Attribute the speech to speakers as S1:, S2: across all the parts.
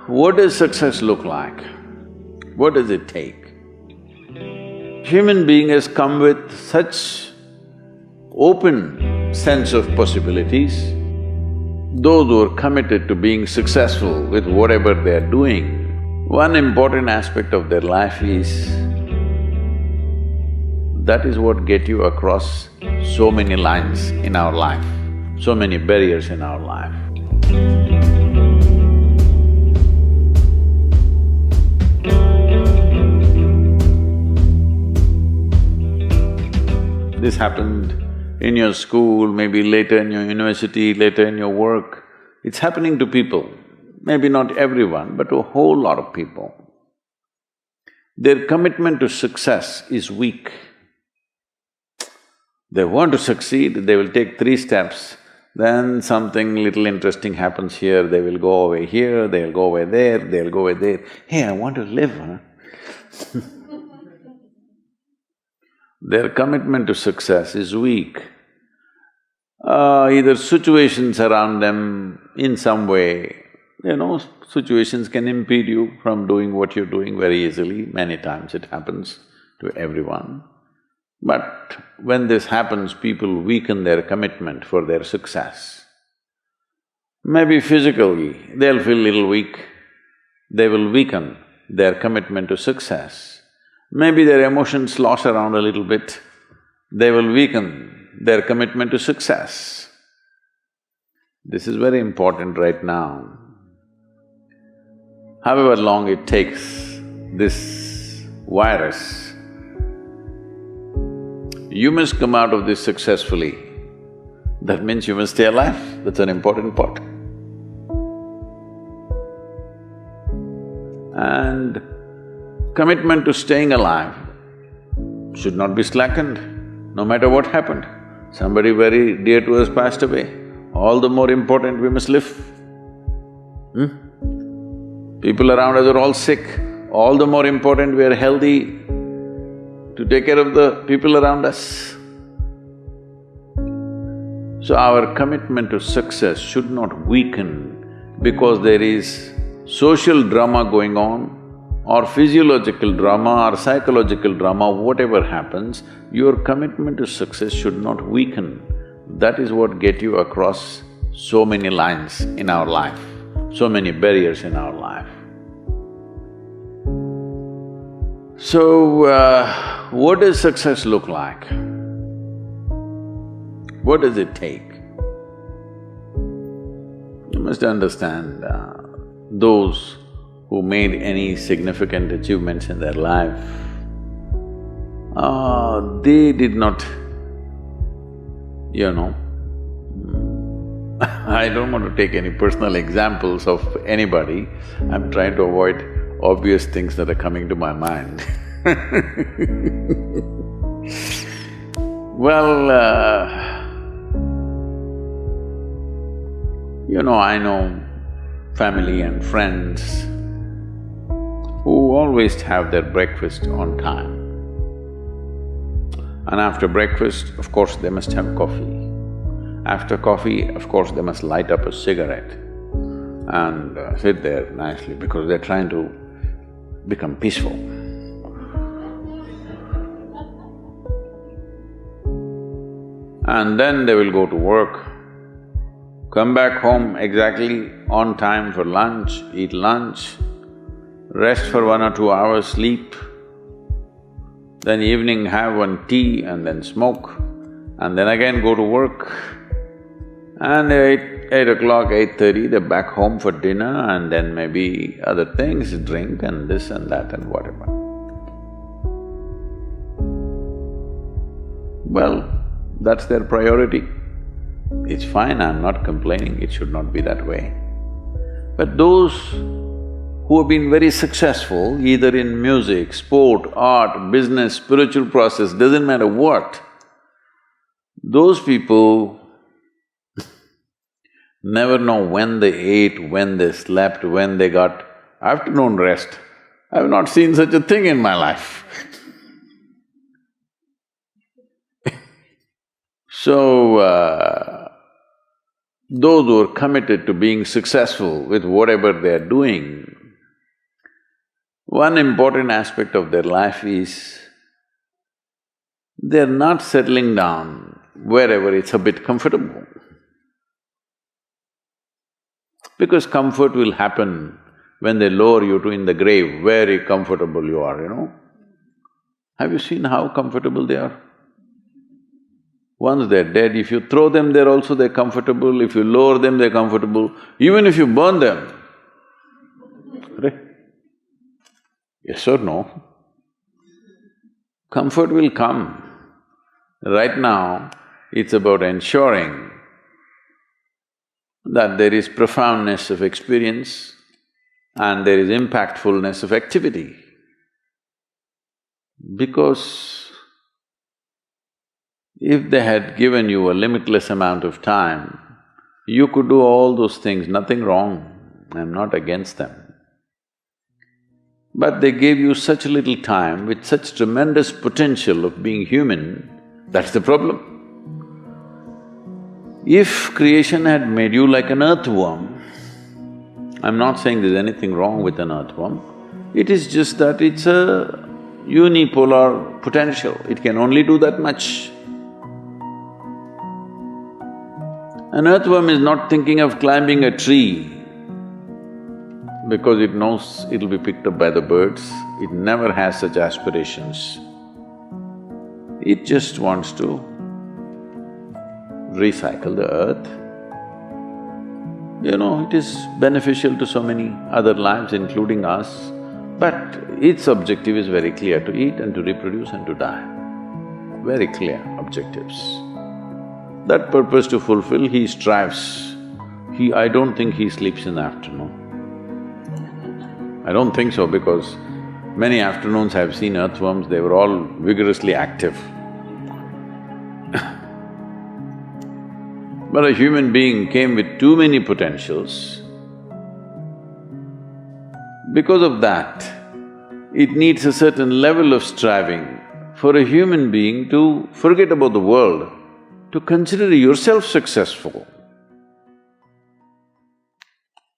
S1: what does success look like? What does it take? Human being has come with such open sense of possibilities. Those who are committed to being successful with whatever they're doing, one important aspect of their life is that is what get you across so many lines in our life, so many barriers in our life. This happened in your school, maybe later in your university, later in your work. It's happening to people, maybe not everyone, but to a whole lot of people. Their commitment to success is weak. They want to succeed, they will take 3 steps, then something little interesting happens here, they will go away here, they'll go away there, they'll go away there. Hey, I want to live, huh? Their commitment to success is weak. Either situations around them in some way, situations can impede you from doing what you're doing very easily. Many times it happens to everyone. But when this happens, people weaken their commitment for their success. Maybe physically, they'll feel little weak, they will weaken their commitment to success. Maybe their emotions slosh around a little bit, they will weaken their commitment to success. This is very important right now. However long it takes, this virus, you must come out of this successfully. That means you must stay alive, that's an important part. And commitment to staying alive should not be slackened, no matter what happened. Somebody very dear to us passed away, all the more important we must live. People around us are all sick, all the more important we are healthy to take care of the people around us. So our commitment to success should not weaken because there is social drama going on, or physiological drama or psychological drama, whatever happens, your commitment to success should not weaken. That is what get you across so many lines in our life, so many barriers in our life. So, what does success look like? What does it take? You must understand, those who made any significant achievements in their life, they did not, I don't want to take any personal examples of anybody, I'm trying to avoid obvious things that are coming to my mind. Well, I know family and friends who always have their breakfast on time. And after breakfast, of course, they must have coffee. After coffee, of course, they must light up a cigarette and sit there nicely because they're trying to become peaceful. And then they will go to work, come back home exactly on time for lunch, eat lunch, rest for 1 or 2 hours, sleep, then evening have one tea and then smoke, and then again go to work. And 8 o'clock, 8:30, they're back home for dinner and then maybe other things, drink and this and that and whatever. Well, that's their priority. It's fine, I'm not complaining, it should not be that way. But those who have been very successful, either in music, sport, art, business, spiritual process, doesn't matter what, those people never know when they ate, when they slept, when they got afternoon rest. I've not seen such a thing in my life. So, those who are committed to being successful with whatever they're doing, One important aspect of their life is they're not settling down wherever it's a bit comfortable. Because comfort will happen when they lower you to in the grave, very comfortable you are, you know. Have you seen how comfortable they are? Once they're dead, if you throw them there also they're comfortable, if you lower them they're comfortable, even if you burn them. Right? Yes or no? Comfort will come. Right now, it's about ensuring that there is profoundness of experience and there is impactfulness of activity. Because if they had given you a limitless amount of time, you could do all those things, nothing wrong, I'm not against them. But they gave you such little time with such tremendous potential of being human, that's the problem. If creation had made you like an earthworm, I'm not saying there's anything wrong with an earthworm, it is just that it's a unipolar potential, it can only do that much. An earthworm is not thinking of climbing a tree because it knows it'll be picked up by the birds, it never has such aspirations. It just wants to recycle the earth. You know, it is beneficial to so many other lives, including us, but its objective is very clear, to eat and to reproduce and to die. Very clear objectives. That purpose to fulfill, he strives. I don't think he sleeps in the afternoon. I don't think so because many afternoons I've seen earthworms, they were all vigorously active. But a human being came with too many potentials. Because of that, it needs a certain level of striving for a human being to forget about the world, to consider yourself successful.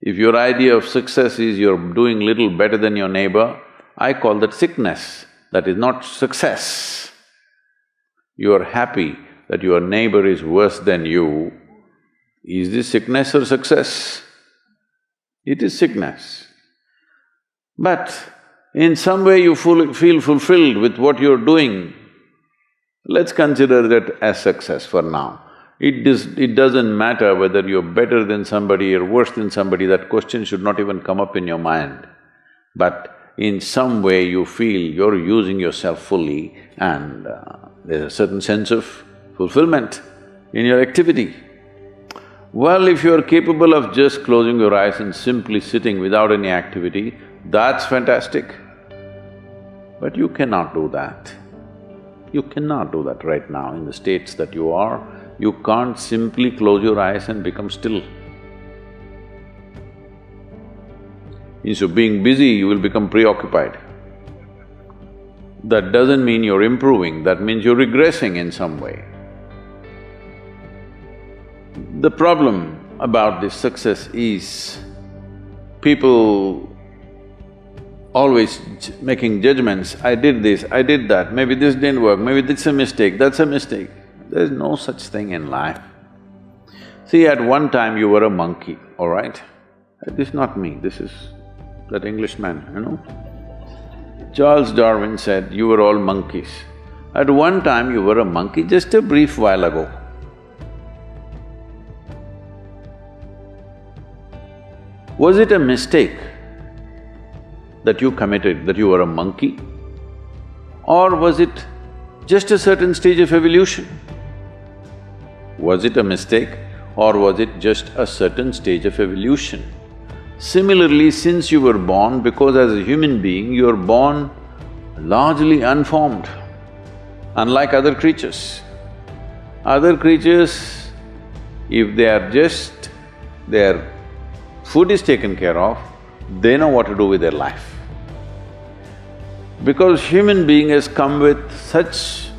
S1: If your idea of success is you're doing little better than your neighbor, I call that sickness, that is not success. You are happy that your neighbor is worse than you. Is this sickness or success? It is sickness. But in some way you feel fulfilled with what you're doing, let's consider that as success for now. It doesn't matter whether you're better than somebody or worse than somebody, that question should not even come up in your mind. But in some way you feel you're using yourself fully and there's a certain sense of fulfillment in your activity. Well, if you're capable of just closing your eyes and simply sitting without any activity, that's fantastic. But you cannot do that. You cannot do that right now in the states that you are. You can't simply close your eyes and become still. Instead of being busy, you will become preoccupied. That doesn't mean you're improving, that means you're regressing in some way. The problem about this success is people always making judgments, I did this, I did that, maybe this didn't work, maybe this is a mistake, that's a mistake. There's no such thing in life. See, at one time you were a monkey, all right? This is not me, this is that Englishman, you know. Charles Darwin said, you were all monkeys. At one time you were a monkey, just a brief while ago. Was it a mistake that you committed, that you were a monkey? Or was it just a certain stage of evolution? Was it a mistake or was it just a certain stage of evolution? Similarly, since you were born, because as a human being, you are born largely unformed, unlike other creatures. Other creatures, if they are just… their food is taken care of, they know what to do with their life. Because human being has come with such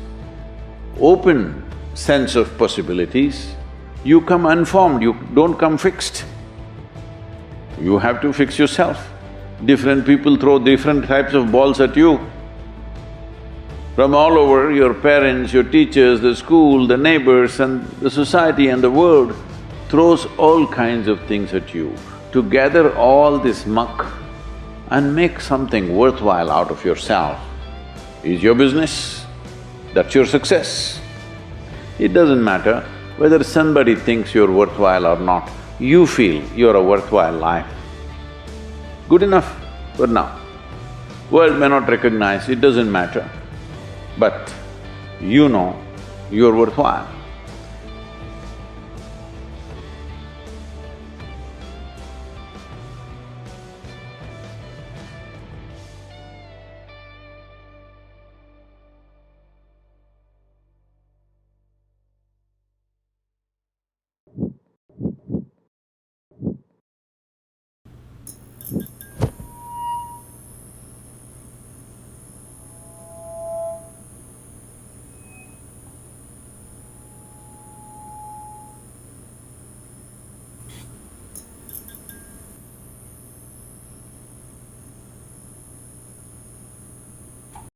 S1: open sense of possibilities, you come unformed, you don't come fixed. You have to fix yourself. Different people throw different types of balls at you. From all over, your parents, your teachers, the school, the neighbors and the society and the world throws all kinds of things at you. To gather all this muck and make something worthwhile out of yourself is your business. That's your success. It doesn't matter whether somebody thinks you're worthwhile or not, you feel you're a worthwhile life. Good enough for now. World may not recognize, it doesn't matter, but you know you're worthwhile.